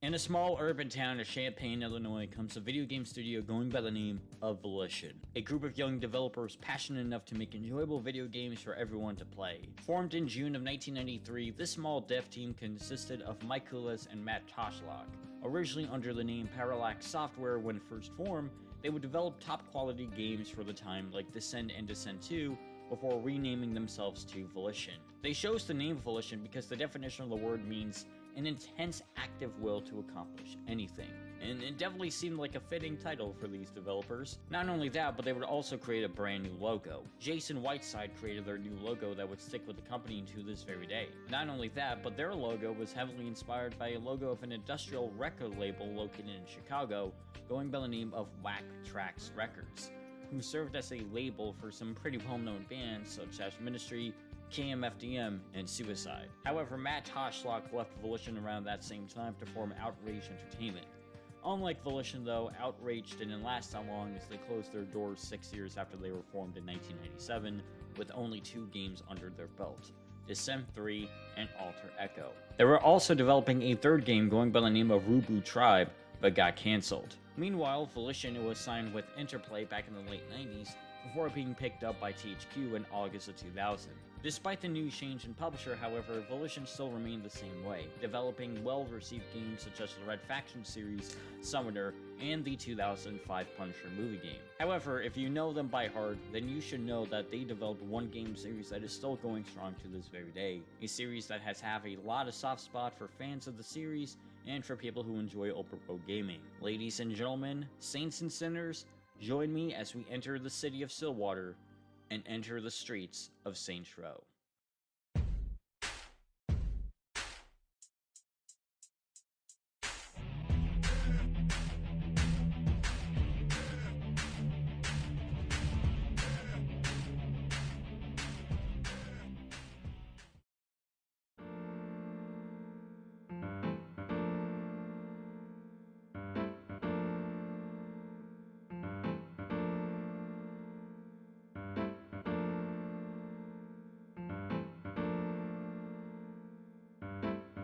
In a small urban town of Champaign, Illinois, comes a video game studio going by the name of Volition, a group of young developers passionate enough to make enjoyable video games for everyone to play. Formed in June of 1993, this small dev team consisted of Mike Kulas and Matt Toshlock. Originally under the name Parallax Software when first formed, they would develop top-quality games for the time like Descent and Descent 2, before renaming themselves to Volition. They chose the name Volition because the definition of the word means an intense active will to accomplish anything, and it definitely seemed like a fitting title for these developers. Not only that, but they would also create a brand new logo. Jason Whiteside created their new logo that would stick with the company to this very day. Not only that, but their logo was heavily inspired by a logo of an industrial record label located in Chicago, going by the name of Whack Tracks Records, who served as a label for some pretty well-known bands such as Ministry, KMFDM, and Suicide. However, Matt Toshlock left Volition around that same time to form Outrage Entertainment. Unlike Volition though, Outrage didn't last that long as they closed their doors 6 years after they were formed in 1997, with only 2 games under their belt, Descent 3 and Alter Echo. They were also developing a third game going by the name of Reboot Tribe, but got cancelled. Meanwhile, Volition was signed with Interplay back in the late 90s, before being picked up by THQ in August of 2000. Despite the new change in publisher, however, Volition still remained the same way, developing well-received games such as the Red Faction series, Summoner, and the 2005 Punisher movie game. However, if you know them by heart, then you should know that they developed one game series that is still going strong to this very day, a series that has a lot of soft spot for fans of the series and for people who enjoy open world gaming. Ladies and gentlemen, saints and sinners, join me as we enter the city of Stillwater and enter the streets of Saints Row.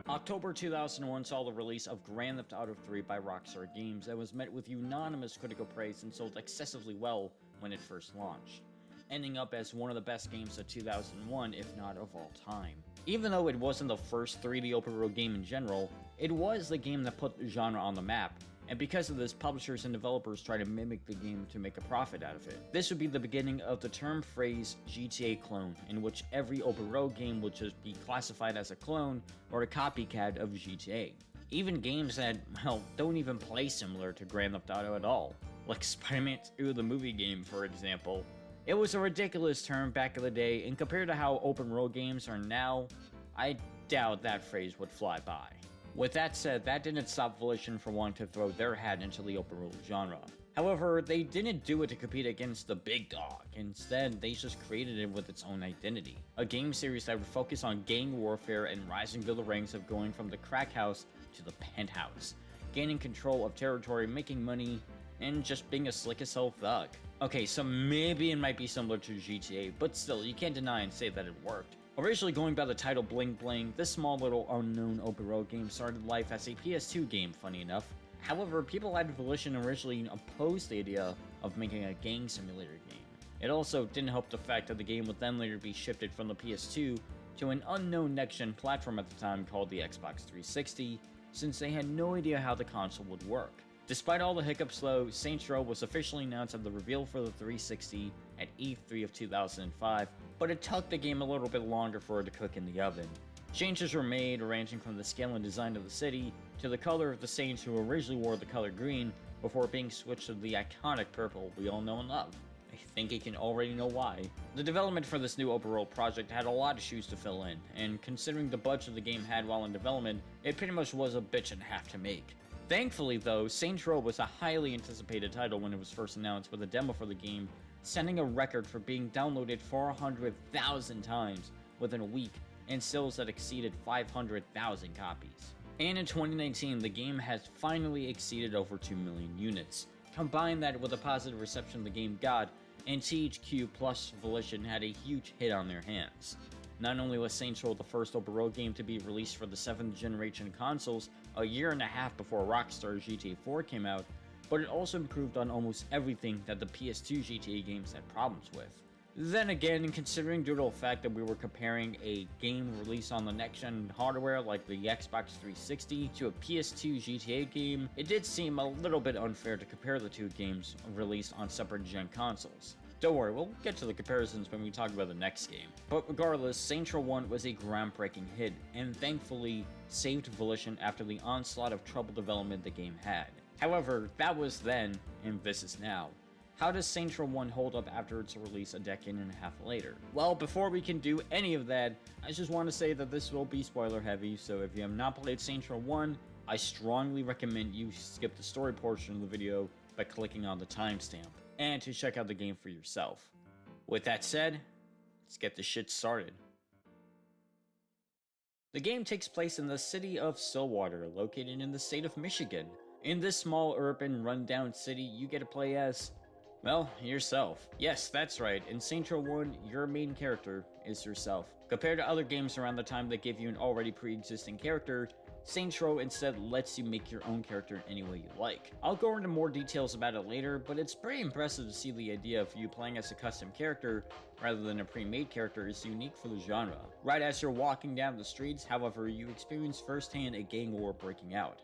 October 2001 saw the release of Grand Theft Auto 3 by Rockstar Games that was met with unanimous critical praise and sold excessively well when it first launched, ending up as one of the best games of 2001, if not of all time. Even though it wasn't the first 3D open world game in general, it was the game that put the genre on the map, and because of this, publishers and developers try to mimic the game to make a profit out of it. This would be the beginning of the term phrase GTA clone, in which every open world game would just be classified as a clone or a copycat of GTA. Even games that, well, don't even play similar to Grand Theft Auto at all, like Spider-Man 2 the movie game for example. It was a ridiculous term back in the day, and compared to how open world games are now, I doubt that phrase would fly by. With that said, that didn't stop Volition from wanting to throw their hat into the open world genre. However, they didn't do it to compete against the big dog. Instead, they just created it with its own identity. A game series that would focus on gang warfare and rising through the ranks of going from the crack house to the penthouse, gaining control of territory, making money, and just being a slick as hell thug. Okay, so maybe it might be similar to GTA, but still, you can't deny and say that it worked. Originally going by the title Bling Bling, this small little unknown open world game started life as a PS2 game, funny enough. However, people at Volition originally opposed the idea of making a gang simulator game. It also didn't help the fact that the game would then later be shifted from the PS2 to an unknown next-gen platform at the time called the Xbox 360, since they had no idea how the console would work. Despite all the hiccups though, Saints Row was officially announced at the reveal for the 360 at E3 of 2005, but it took the game a little bit longer for it to cook in the oven. Changes were made ranging from the scale and design of the city to the color of the Saints who originally wore the color green before being switched to the iconic purple we all know and love. I think you can already know why. The development for this new open world project had a lot of shoes to fill in, and considering the budget the game had while in development, it pretty much was a bitch and a half to make. Thankfully though, Saints Row was a highly anticipated title when it was first announced, with a demo for the game setting a record for being downloaded 400,000 times within a week, and sales that exceeded 500,000 copies. And in 2019, the game has finally exceeded over 2 million units. Combine that with the positive reception the game got, and THQ plus Volition had a huge hit on their hands. Not only was Saints Row the first open world game to be released for the 7th generation consoles a year and a half before Rockstar's GTA 4 came out, but it also improved on almost everything that the PS2 GTA games had problems with. Then again, considering due to the fact that we were comparing a game released on the next-gen hardware like the Xbox 360 to a PS2 GTA game, it did seem a little bit unfair to compare the two games released on separate gen consoles. Don't worry, we'll get to the comparisons when we talk about the next game. But regardless, Saints Row 1 was a groundbreaking hit, and thankfully saved Volition after the onslaught of troubled development the game had. However, that was then, and this is now. How does Saints Row 1 hold up after its release a decade and a half later? Well, before we can do any of that, I just want to say that this will be spoiler heavy, so if you have not played Saints Row 1, I strongly recommend you skip the story portion of the video by clicking on the timestamp, and to check out the game for yourself. With that said, let's get this shit started. The game takes place in the city of Stillwater, located in the state of Michigan. In this small, urban, rundown city, you get to play as, well, yourself. Yes, that's right, in Saints Row 1, your main character is yourself. Compared to other games around the time that give you an already pre-existing character, Saints Row instead lets you make your own character any way you like. I'll go into more details about it later, but it's pretty impressive to see the idea of you playing as a custom character rather than a pre-made character is unique for the genre. Right as you're walking down the streets, however, you experience firsthand a gang war breaking out.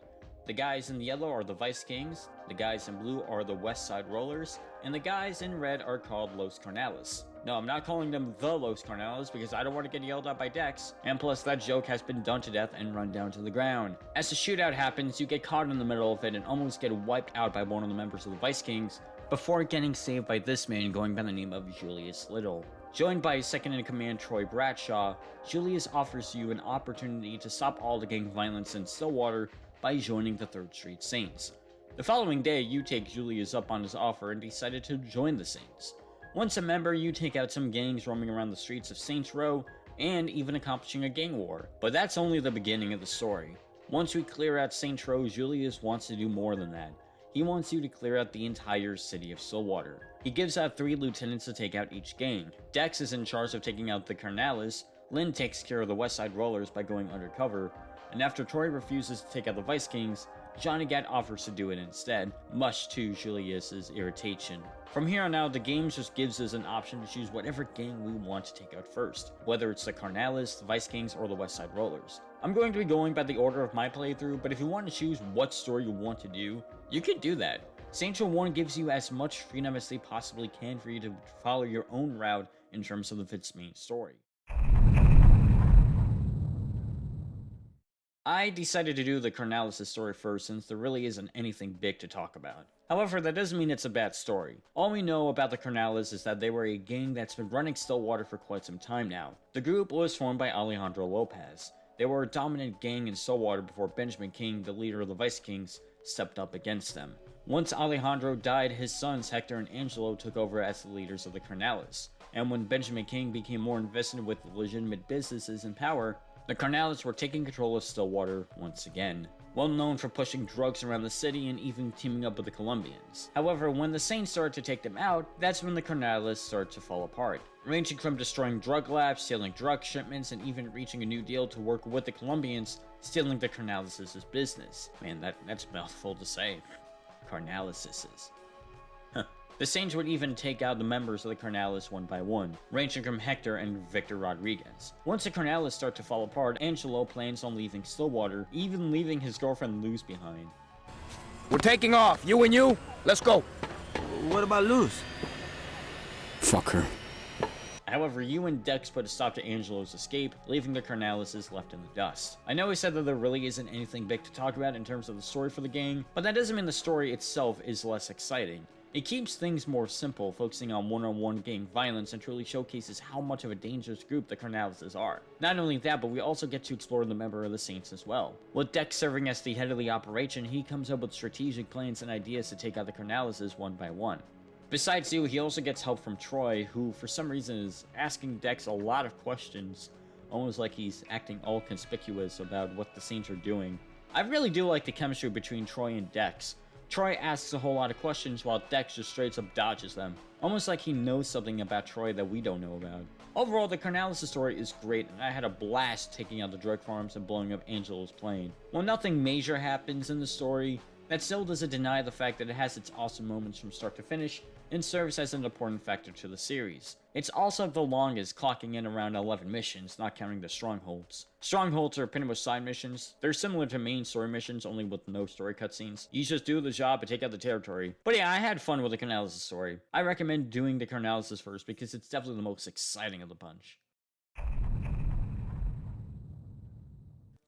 The guys in yellow are the Vice Kings, the guys in blue are the Westside Rollers, and the guys in red are called Los Carnales. No, I'm not calling them the Los Carnales because I don't want to get yelled at by Dex, and plus that joke has been done to death and run down to the ground. As the shootout happens, you get caught in the middle of it and almost get wiped out by one of the members of the Vice Kings, before getting saved by this man going by the name of Julius Little. Joined by his second-in-command Troy Bradshaw, Julius offers you an opportunity to stop all the gang violence in Stillwater by joining the 3rd Street Saints. The following day, you take Julius up on his offer and decided to join the Saints. Once a member, you take out some gangs roaming around the streets of Saints Row, and even accomplishing a gang war. But that's only the beginning of the story. Once we clear out Saints Row, Julius wants to do more than that. He wants you to clear out the entire city of Stillwater. He gives out 3 lieutenants to take out each gang. Dex is in charge of taking out the Carnales, Lynn takes care of the Westside Rollers by going undercover, and after Troy refuses to take out the Vice Kings, Johnny Gat offers to do it instead, much to Julius's irritation. From here on out, the game just gives us an option to choose whatever gang we want to take out first, whether it's the Carnales, the Vice Kings, or the Westside Rollers. I'm going to be going by the order of my playthrough, but if you want to choose what story you want to do, you can do that. Saints Row 1 gives you as much freedom as they possibly can for you to follow your own route in terms of its main story. I decided to do the Carnales' story first since there really isn't anything big to talk about. However, that doesn't mean it's a bad story. All we know about the Carnales is that they were a gang that's been running Stillwater for quite some time now. The group was formed by Alejandro Lopez. They were a dominant gang in Stillwater before Benjamin King, the leader of the Vice Kings, stepped up against them. Once Alejandro died, his sons Hector and Angelo took over as the leaders of the Carnales. And when Benjamin King became more invested with legitimate businesses and power, the Carnales were taking control of Stillwater once again, well known for pushing drugs around the city and even teaming up with the Colombians. However, when the Saints started to take them out, that's when the Carnales started to fall apart, ranging from destroying drug labs, stealing drug shipments, and even reaching a new deal to work with the Colombians, stealing the Carnales' business. Man, that's a mouthful to say. Carnales'. The Saints would even take out the members of the Carnales one by one, ranging from Hector and Victor Rodriguez. Once the Carnales start to fall apart, Angelo plans on leaving Stillwater, even leaving his girlfriend Luz behind. We're taking off, you and you. Let's go. What about Luz? Fuck her. However, you and Dex put a stop to Angelo's escape, leaving the Carnales left in the dust. I know I said that there really isn't anything big to talk about in terms of the story for the gang, but that doesn't mean the story itself is less exciting. It keeps things more simple, focusing on one-on-one gang violence and truly showcases how much of a dangerous group the Carnales are. Not only that, but we also get to explore the member of the Saints as well. With Dex serving as the head of the operation, he comes up with strategic plans and ideas to take out the Carnales one by one. Besides you, he also gets help from Troy, who for some reason is asking Dex a lot of questions, almost like he's acting all conspicuous about what the Saints are doing. I really do like the chemistry between Troy and Dex. Troy asks a whole lot of questions while Dex just straight up dodges them, almost like he knows something about Troy that we don't know about. Overall, the Carnales story is great, and I had a blast taking out the drug farms and blowing up Angelo's plane. While nothing major happens in the story, that still doesn't deny the fact that it has its awesome moments from start to finish, and serves as an important factor to the series. It's also the longest, clocking in around 11 missions, not counting the strongholds. Strongholds are pretty much side missions. They're similar to main story missions, only with no story cutscenes. You just do the job and take out the territory. But yeah, I had fun with the Carnales story. I recommend doing the Carnales first because it's definitely the most exciting of the bunch.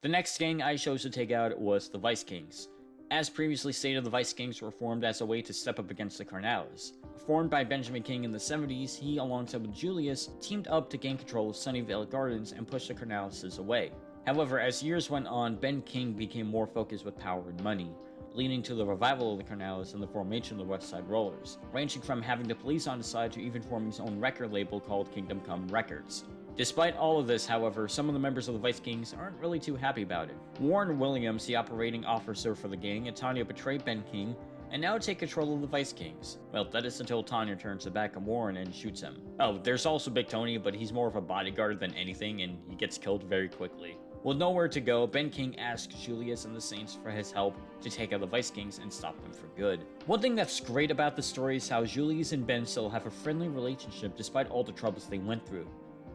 The next gang I chose to take out was the Vice Kings. As previously stated, the Vice Kings were formed as a way to step up against the Carnales. Formed by Benjamin King in the 70s, he, alongside with Julius, teamed up to gain control of Sunnyvale Gardens and push the Carnales away. However, as years went on, Ben King became more focused with power and money, leading to the revival of the Carnales and the formation of the Westside Rollers, ranging from having the police on his side to even forming his own record label called Kingdom Come Records. Despite all of this, however, some of the members of the Vice Kings aren't really too happy about it. Warren Williams, the operating officer for the gang, and Tanya betray Ben King, and now take control of the Vice Kings. Well, that is until Tanya turns her back on Warren and shoots him. Oh, there's also Big Tony, but he's more of a bodyguard than anything, and he gets killed very quickly. With nowhere to go, Ben King asks Julius and the Saints for his help to take out the Vice Kings and stop them for good. One thing that's great about the story is how Julius and Ben still have a friendly relationship despite all the troubles they went through.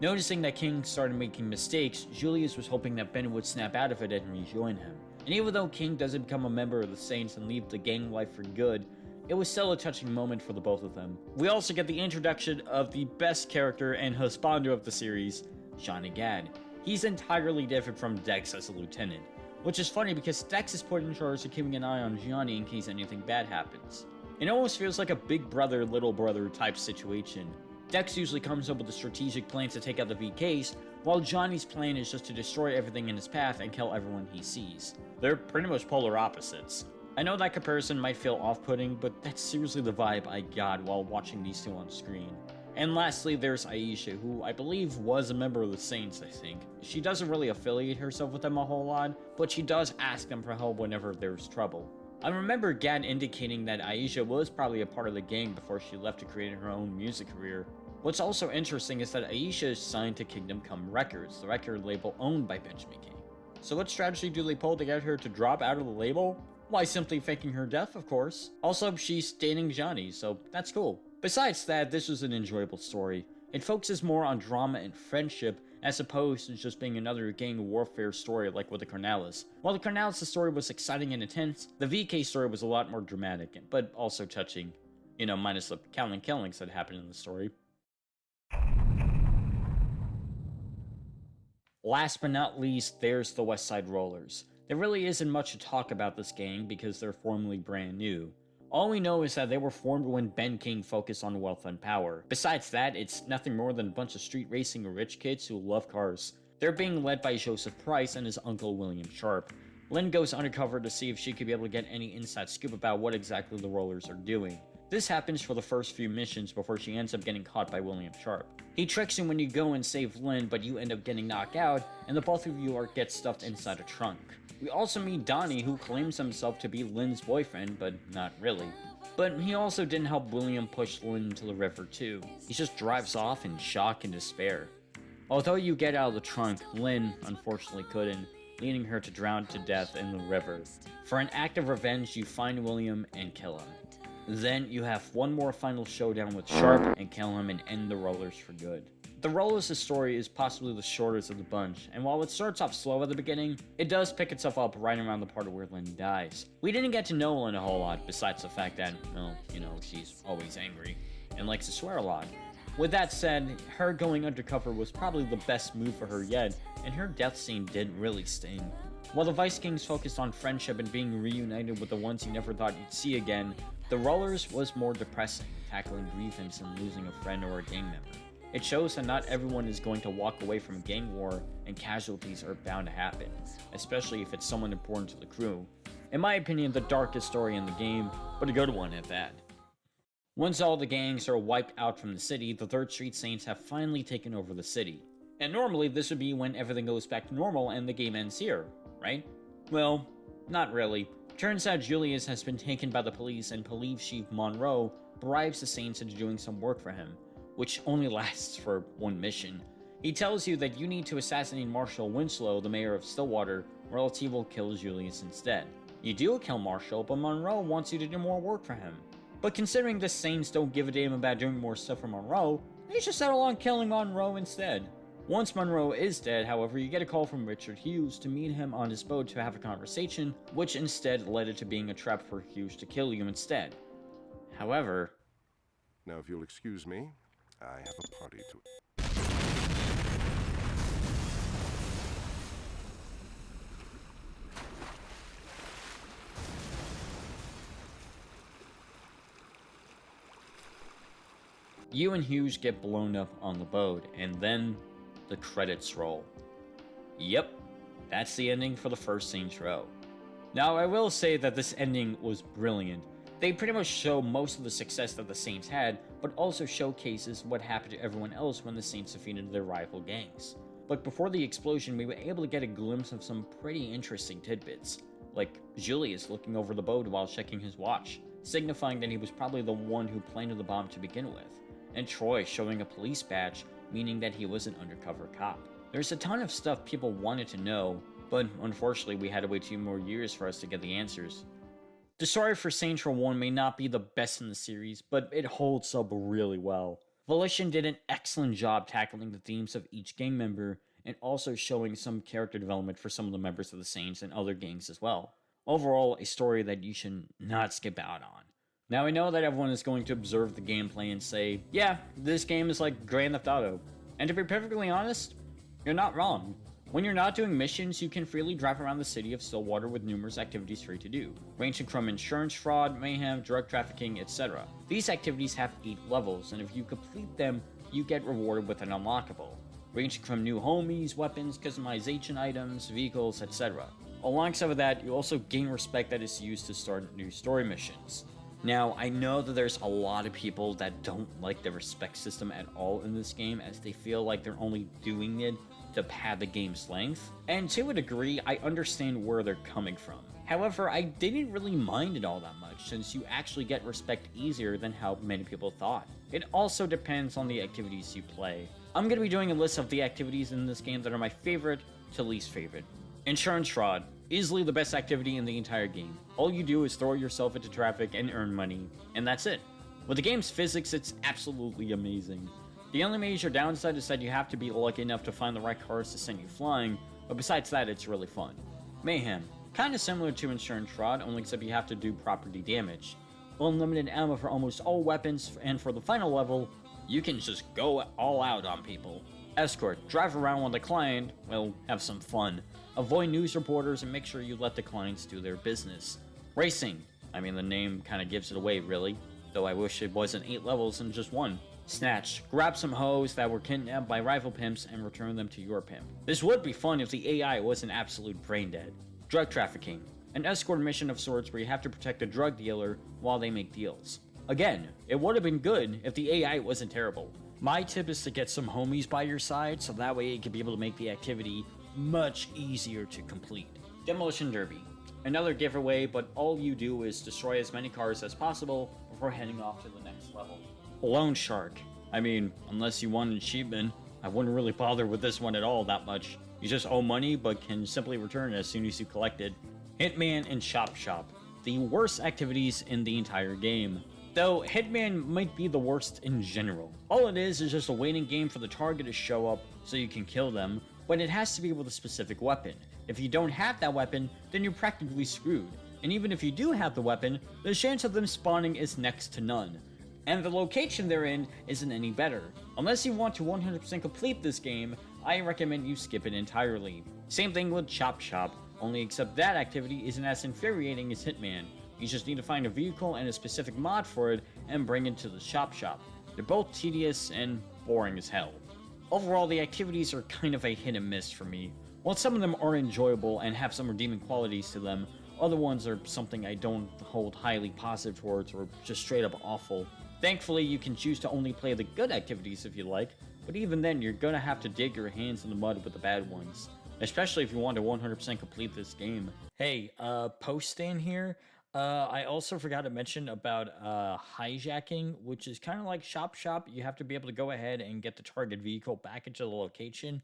Noticing that King started making mistakes, Julius was hoping that Ben would snap out of it and rejoin him. And even though King doesn't become a member of the Saints and leave the gang life for good, it was still a touching moment for the both of them. We also get the introduction of the best character and husbando of the series, Johnny Gad. He's entirely different from Dex as a lieutenant, which is funny because Dex is put in charge of keeping an eye on Johnny in case anything bad happens. It almost feels like a big brother, little brother type situation. Dex usually comes up with a strategic plan to take out the VKs, while Johnny's plan is just to destroy everything in his path and kill everyone he sees. They're pretty much polar opposites. I know that comparison might feel off-putting, but that's seriously the vibe I got while watching these two on screen. And lastly, there's Aisha, who I believe was a member of the Saints, I think. She doesn't really affiliate herself with them a whole lot, but she does ask them for help whenever there's trouble. I remember Gad indicating that Aisha was probably a part of the gang before she left to create her own music career. What's also interesting is that Aisha is signed to Kingdom Come Records, the record label owned by Benjamin King. So what strategy do they pull to get her to drop out of the label? Why, simply faking her death, of course. Also, she's dating Johnny, so that's cool. Besides that, this was an enjoyable story. It focuses more on drama and friendship, as opposed to just being another gang warfare story like with the Carnales. While the Carnales story was exciting and intense, the VK story was a lot more dramatic, but also touching. You know, minus the countless killings that happened in the story. Last but not least, there's the Westside Rollers. There really isn't much to talk about this gang because they're formerly brand new. All we know is that they were formed when Ben King focused on wealth and power. Besides that, it's nothing more than a bunch of street racing rich kids who love cars. They're being led by Joseph Price and his uncle William Sharp. Lynn goes undercover to see if she could be able to get any inside scoop about what exactly the Rollers are doing. This happens for the first few missions before she ends up getting caught by William Sharp. He tricks you when you go and save Lynn, but you end up getting knocked out, and the both of you get stuffed inside a trunk. We also meet Donnie, who claims himself to be Lynn's boyfriend, but not really. But he also didn't help William push Lynn into the river too. He just drives off in shock and despair. Although you get out of the trunk, Lynn unfortunately couldn't, leading her to drown to death in the river. For an act of revenge, you find William and kill him. Then you have one more final showdown with Sharp and kill him and end the Rollers for good. The Rollers' story is possibly the shortest of the bunch, and while it starts off slow at the beginning, it does pick itself up right around the part where Lynn dies. We didn't get to know Lynn a whole lot, besides the fact that, well, you know, she's always angry and likes to swear a lot. With that said, her going undercover was probably the best move for her yet, and her death scene did really sting. While the Vice Kings focused on friendship and being reunited with the ones you never thought you'd see again, the Rollers was more depressing, tackling grievance and losing a friend or a gang member. It shows that not everyone is going to walk away from a gang war, and casualties are bound to happen, especially if it's someone important to the crew. In my opinion, the darkest story in the game, but a good one at that. Once all the gangs are wiped out from the city, the 3rd Street Saints have finally taken over the city. And normally this would be when everything goes back to normal and the game ends here, right? Well, not really. Turns out Julius has been taken by the police and believes Chief Monroe bribes the Saints into doing some work for him, which only lasts for one mission. He tells you that you need to assassinate Marshall Winslow, the mayor of Stillwater, or else he will kill Julius instead. You do kill Marshall, but Monroe wants you to do more work for him. But considering the Saints don't give a damn about doing more stuff for Monroe, they should settle on killing Monroe instead. Once Monroe is dead, however, you get a call from Richard Hughes to meet him on his boat to have a conversation, which instead led it to being a trap for Hughes to kill you instead. However... Now, if you'll excuse me, I have a party to... You and Hughes get blown up on the boat, and then the credits roll. Yep, that's the ending for the first Saints Row. Now, I will say that this ending was brilliant. They pretty much show most of the success that the Saints had, but also showcases what happened to everyone else when the Saints defeated their rival gangs. But before the explosion, we were able to get a glimpse of some pretty interesting tidbits, like Julius looking over the boat while checking his watch, signifying that he was probably the one who planted the bomb to begin with, and Troy showing a police badge, meaning that he was an undercover cop. There's a ton of stuff people wanted to know, but unfortunately we had to wait 2 more years for us to get the answers. The story for Saints Row 1 may not be the best in the series, but it holds up really well. Volition did an excellent job tackling the themes of each gang member, and also showing some character development for some of the members of the Saints and other gangs as well. Overall, a story that you should not skip out on. Now, I know that everyone is going to observe the gameplay and say, yeah, this game is like Grand Theft Auto. And to be perfectly honest, you're not wrong. When you're not doing missions, you can freely drive around the city of Stillwater with numerous activities for you to do, ranging from insurance fraud, mayhem, drug trafficking, etc. These activities have 8 levels, and if you complete them, you get rewarded with an unlockable, ranging from new homies, weapons, customization items, vehicles, etc. Alongside of that, you also gain respect that is used to start new story missions. Now, I know that there's a lot of people that don't like the respect system at all in this game, as they feel like they're only doing it to pad the game's length, and to a degree, I understand where they're coming from. However, I didn't really mind it all that much, since you actually get respect easier than how many people thought. It also depends on the activities you play. I'm going to be doing a list of the activities in this game that are my favorite to least favorite. Insurance fraud. Easily the best activity in the entire game. All you do is throw yourself into traffic and earn money, and that's it. With the game's physics, it's absolutely amazing. The only major downside is that you have to be lucky enough to find the right cars to send you flying, but besides that, it's really fun. Mayhem. Kinda similar to insurance fraud, only except you have to do property damage. Unlimited ammo for almost all weapons, and for the final level, you can just go all out on people. Escort. Drive around with the client, well, have some fun. Avoid news reporters and make sure you let the clients do their business. Racing. I mean, the name kind of gives it away, really. Though I wish it wasn't 8 levels and just 1. Snatch. Grab some hoes that were kidnapped by rival pimps and return them to your pimp. This would be fun if the AI wasn't absolute brain dead. Drug trafficking. An escort mission of sorts where you have to protect a drug dealer while they make deals. Again, it would have been good if the AI wasn't terrible. My tip is to get some homies by your side, so that way you can be able to make the activity much easier to complete. Demolition Derby. Another giveaway, but all you do is destroy as many cars as possible before heading off to the next level. Loan Shark. I mean, unless you want an achievement, I wouldn't really bother with this one at all that much. You just owe money, but can simply return it as soon as you collect it. Hitman and Chop Shop. The worst activities in the entire game. Though Hitman might be the worst in general. All it is just a waiting game for the target to show up so you can kill them, but it has to be with a specific weapon. If you don't have that weapon, then you're practically screwed. And even if you do have the weapon, the chance of them spawning is next to none. And the location they're in isn't any better. Unless you want to 100% complete this game, I recommend you skip it entirely. Same thing with Chop Shop, only except that activity isn't as infuriating as Hitman. You just need to find a vehicle and a specific mod for it and bring it to the Chop Shop. They're both tedious and boring as hell. Overall, the activities are kind of a hit and miss for me. While some of them are enjoyable and have some redeeming qualities to them, other ones are something I don't hold highly positive towards or just straight up awful. Thankfully, you can choose to only play the good activities if you like, but even then you're gonna have to dig your hands in the mud with the bad ones. especially if you want to 100% complete this game. Hey, Postan here. I also forgot to mention about hijacking, which is kind of like Shop. You have to be able to go ahead and get the target vehicle back into the location,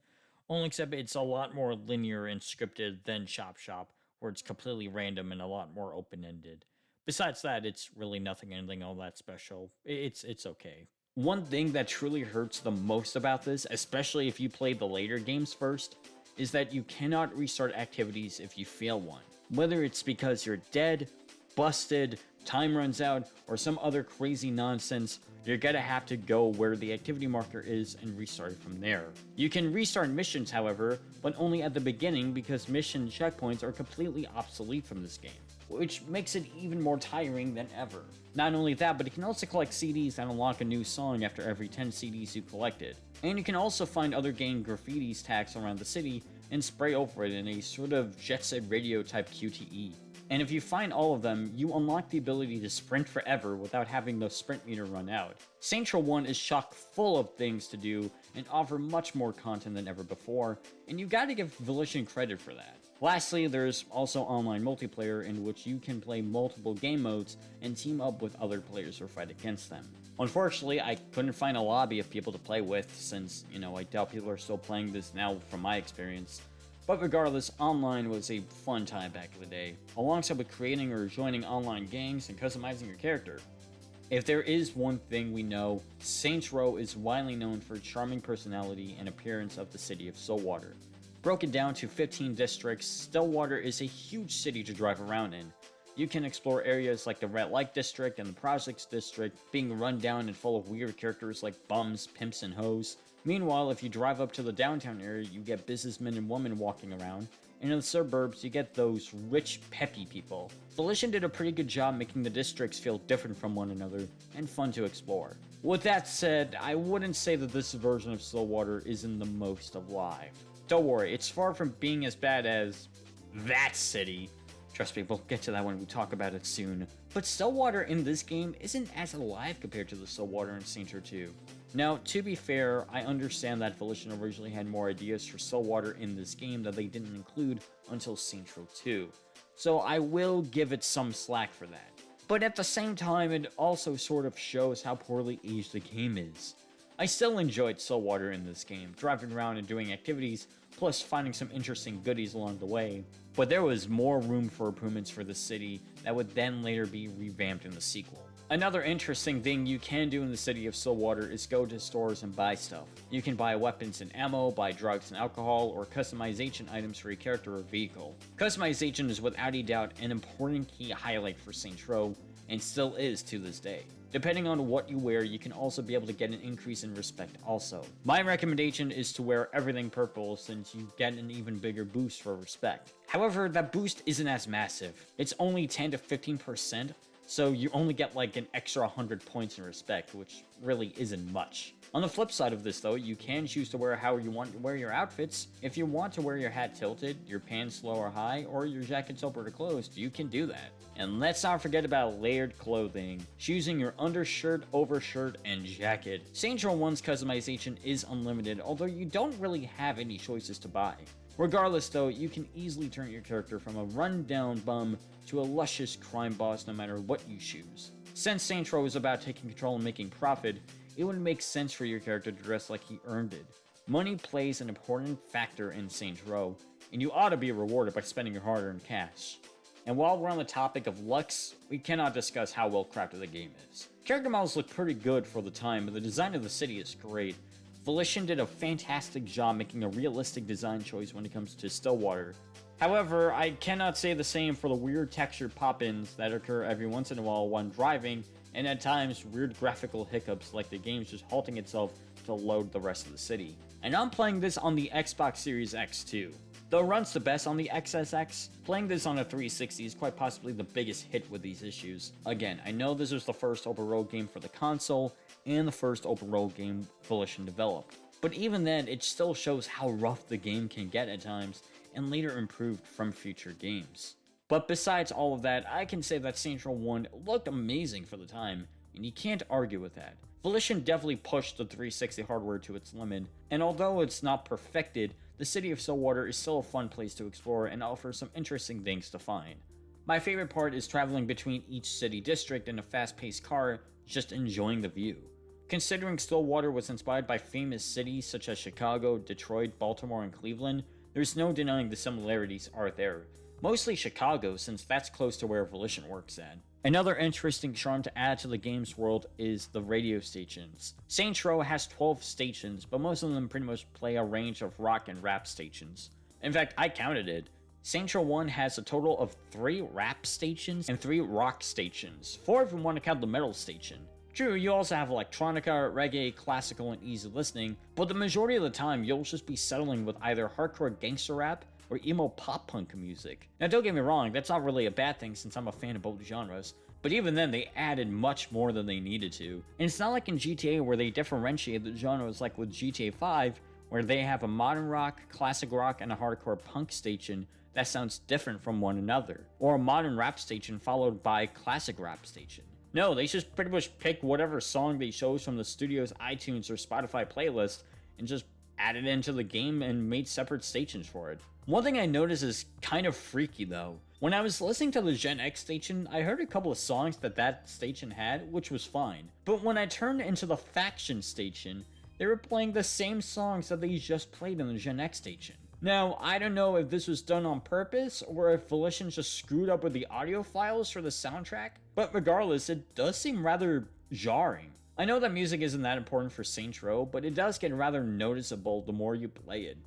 only except it's a lot more linear and scripted than Shop, where it's completely random and a lot more open-ended. Besides that, it's really anything all that special. It's okay. One thing that truly hurts the most about this, especially if you play the later games first, is that you cannot restart activities if you fail one. Whether it's because you're dead, busted, time runs out, or some other crazy nonsense, you're gonna have to go where the activity marker is and restart from there. You can restart missions, however, but only at the beginning because mission checkpoints are completely obsolete from this game, which makes it even more tiring than ever. Not only that, but you can also collect CDs that unlock a new song after every 10 CDs you collected. And you can also find other game graffitis tags around the city and spray over it in a sort of Jet Set Radio type QTE. And if you find all of them, you unlock the ability to sprint forever without having the sprint meter run out. Saints Row 1 is chock full of things to do and offer much more content than ever before, and you gotta give Volition credit for that. Lastly, there's also online multiplayer in which you can play multiple game modes and team up with other players or fight against them. Unfortunately, I couldn't find a lobby of people to play with since, I doubt people are still playing this now from my experience. But regardless, online was a fun time back in the day, alongside with creating or joining online gangs and customizing your character. If there is one thing we know, Saints Row is widely known for its charming personality and appearance of the city of Stillwater. Broken down to 15 districts, Stillwater is a huge city to drive around in. You can explore areas like the Red Light District and the Projects District, being run down and full of weird characters like bums, pimps, and hoes. Meanwhile, if you drive up to the downtown area, you get businessmen and women walking around, and in the suburbs, you get those rich, peppy people. Volition did a pretty good job making the districts feel different from one another and fun to explore. With that said, I wouldn't say that this version of Stillwater isn't the most alive. Don't worry, it's far from being as bad as that city. Trust me, we'll get to that when we talk about it soon. But Stillwater in this game isn't as alive compared to the Stillwater in Saints Row 2. Now, to be fair, I understand that Volition originally had more ideas for Stillwater in this game that they didn't include until Saints Row 2, so I will give it some slack for that. But at the same time, it also sort of shows how poorly aged the game is. I still enjoyed Stillwater in this game, driving around and doing activities, plus finding some interesting goodies along the way, but there was more room for improvements for the city that would then later be revamped in the sequel. Another interesting thing you can do in the city of Stillwater is go to stores and buy stuff. You can buy weapons and ammo, buy drugs and alcohol, or customization items for your character or vehicle. Customization is without a doubt an important key highlight for Saints Row, and still is to this day. Depending on what you wear, you can also be able to get an increase in respect also. My recommendation is to wear everything purple since you get an even bigger boost for respect. However, that boost isn't as massive. It's only 10 to 15%, so you only get like an extra 100 points in respect, which really isn't much. On the flip side of this though, you can choose to wear how you want to wear your outfits. If you want to wear your hat tilted, your pants low or high, or your jacket tilted or closed, you can do that. And let's not forget about layered clothing, choosing your undershirt, overshirt, and jacket. Saints Row 1's customization is unlimited, although you don't really have any choices to buy. Regardless though, you can easily turn your character from a run-down bum to a luscious crime boss no matter what you choose. Since Saints Row is about taking control and making profit, it would make sense for your character to dress like he earned it. Money plays an important factor in Saints Row, and you ought to be rewarded by spending your hard-earned cash. And while we're on the topic of looks, we cannot discuss how well crafted the game is. Character models look pretty good for the time, but the design of the city is great. Volition did a fantastic job making a realistic design choice when it comes to Stillwater. However, I cannot say the same for the weird textured pop-ins that occur every once in a while when driving, and at times weird graphical hiccups like the game's just halting itself to load the rest of the city. And I'm playing this on the Xbox Series X too. Though it runs the best on the XSX, playing this on a 360 is quite possibly the biggest hit with these issues. Again, I know this was the first open world game for the console, and the first open world game Volition developed. But even then, it still shows how rough the game can get at times, and later improved from future games. But besides all of that, I can say that Saints Row 1 looked amazing for the time, and you can't argue with that. Volition definitely pushed the 360 hardware to its limit, and although it's not perfected, the city of Stillwater is still a fun place to explore and offers some interesting things to find. My favorite part is traveling between each city district in a fast-paced car, just enjoying the view. Considering Stillwater was inspired by famous cities such as Chicago, Detroit, Baltimore, and Cleveland, there's no denying the similarities are there. Mostly Chicago, since that's close to where Volition works at. Another interesting charm to add to the game's world is the radio stations. Saints Row has 12 stations, but most of them pretty much play a range of rock and rap stations. In fact, I counted it. Saints Row 1 has a total of 3 rap stations and 3 rock stations, 4 if you want to count the metal station. True, you also have electronica, reggae, classical, and easy listening, but the majority of the time you'll just be settling with either hardcore gangster rap or emo pop-punk music. Now don't get me wrong, that's not really a bad thing since I'm a fan of both genres, but even then they added much more than they needed to. And it's not like in GTA where they differentiate the genres like with GTA 5, where they have a modern rock, classic rock, and a hardcore punk station that sounds different from one another, or a modern rap station followed by classic rap station. No, they just pretty much pick whatever song they chose from the studio's iTunes or Spotify playlist and just added it into the game and made separate stations for it. One thing I noticed is kind of freaky though. When I was listening to the Gen X station, I heard a couple of songs that station had, which was fine. But when I turned into the Faction station, they were playing the same songs that they just played in the Gen X station. Now, I don't know if this was done on purpose, or if Volition just screwed up with the audio files for the soundtrack, but regardless, it does seem rather jarring. I know that music isn't that important for Saints Row, but it does get rather noticeable the more you play it.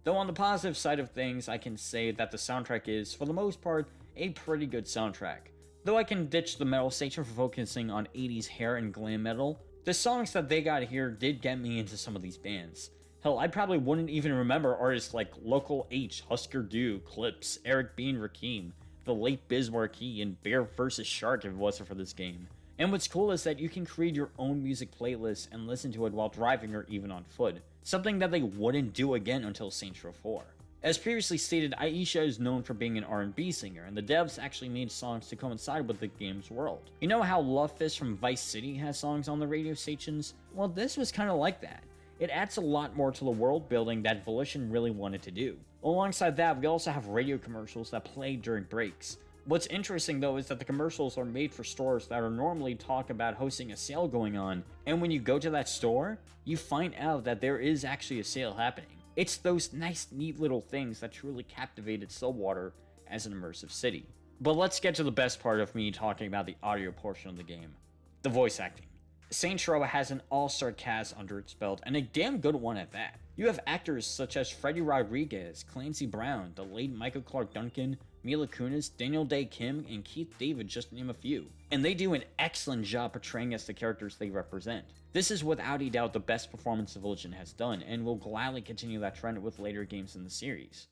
Though on the positive side of things, I can say that the soundtrack is, for the most part, a pretty good soundtrack. Though I can ditch the metal station for focusing on 80s hair and glam metal, the songs that they got here did get me into some of these bands. Hell, I probably wouldn't even remember artists like Local H, Husker Du, Clips, Eric B. and Rakim, The Late Biz Marquee, and Bear vs. Shark if it wasn't for this game. And what's cool is that you can create your own music playlist and listen to it while driving or even on foot, something that they wouldn't do again until Saints Row 4. As previously stated, Aisha is known for being an R&B singer, and the devs actually made songs to coincide with the game's world. You know how Love Fist from Vice City has songs on the radio stations? Well, this was kind of like that. It adds a lot more to the world building that Volition really wanted to do. Alongside that, we also have radio commercials that play during breaks. What's interesting though is that the commercials are made for stores that are normally talk about hosting a sale going on, and when you go to that store, you find out that there is actually a sale happening. It's those nice, neat little things that truly captivated Stillwater as an immersive city. But let's get to the best part of me talking about the audio portion of the game. The voice acting. Saints Row has an all-star cast under its belt, and a damn good one at that. You have actors such as Freddie Rodriguez, Clancy Brown, the late Michael Clark Duncan, Mila Kunis, Daniel Day Kim, and Keith David, just to name a few. And they do an excellent job portraying as the characters they represent. This is without a doubt the best performance Volition has done, and will gladly continue that trend with later games in the series.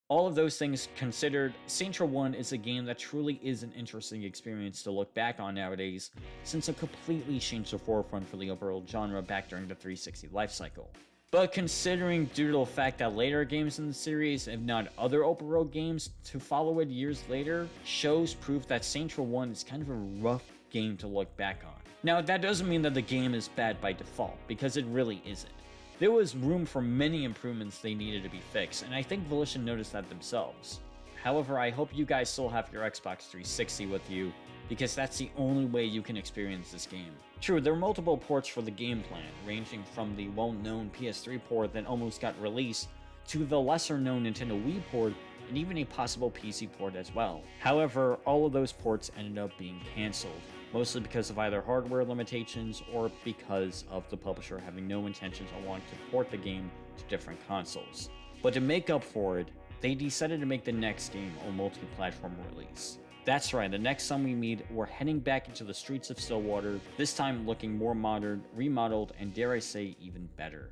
All of those things considered, Saints Row 1 is a game that truly is an interesting experience to look back on nowadays, since it completely changed the forefront for the overall genre back during the 360 lifecycle. But considering due to the fact that later games in the series, if not other open world games to follow it years later, shows proof that Saints Row 1 is kind of a rough game to look back on. Now that doesn't mean that the game is bad by default, because it really isn't. There was room for many improvements they needed to be fixed, and I think Volition noticed that themselves. However, I hope you guys still have your Xbox 360 with you, because that's the only way you can experience this game. True, there are multiple ports for the game plan, ranging from the well-known PS3 port that almost got released, to the lesser-known Nintendo Wii port, and even a possible PC port as well. However, all of those ports ended up being cancelled, mostly because of either hardware limitations or because of the publisher having no intentions on wanting to port the game to different consoles. But to make up for it, they decided to make the next game a multi-platform release. That's right, the next time we meet, we're heading back into the streets of Stillwater, this time looking more modern, remodeled, and dare I say, even better.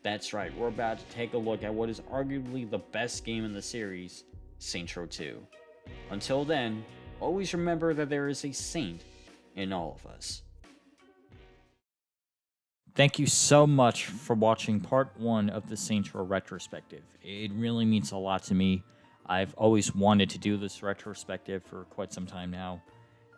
That's right, we're about to take a look at what is arguably the best game in the series, Saints Row 2. Until then, always remember that there is a saint in all of us. Thank you so much for watching part 1 of the Saints Row retrospective. It really means a lot to me. I've always wanted to do this retrospective for quite some time now.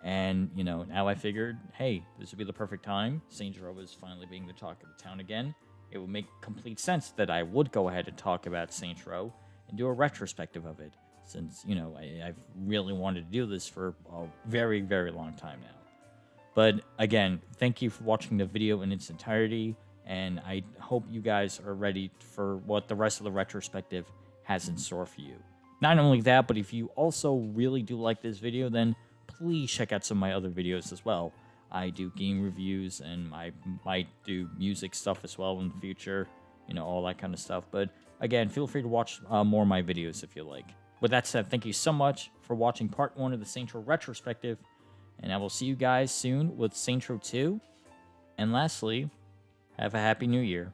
And, now I figured, hey, this would be the perfect time. Saints Row is finally being the talk of the town again. it would make complete sense that I would go ahead and talk about Saints Row and do a retrospective of it, since, you know, I've really wanted to do this for a very, very long time now. But again, thank you for watching the video in its entirety, and I hope you guys are ready for what the rest of the retrospective has in store for you. Not only that, but if you also really do like this video, then please check out some of my other videos as well. I do game reviews, and I might do music stuff as well in the future, you know, all that kind of stuff. But again, feel free to watch more of my videos if you like. With that said, thank you so much for watching part 1 of the Saints Row retrospective, and I will see you guys soon with Saints Row 2. And lastly, have a happy new year.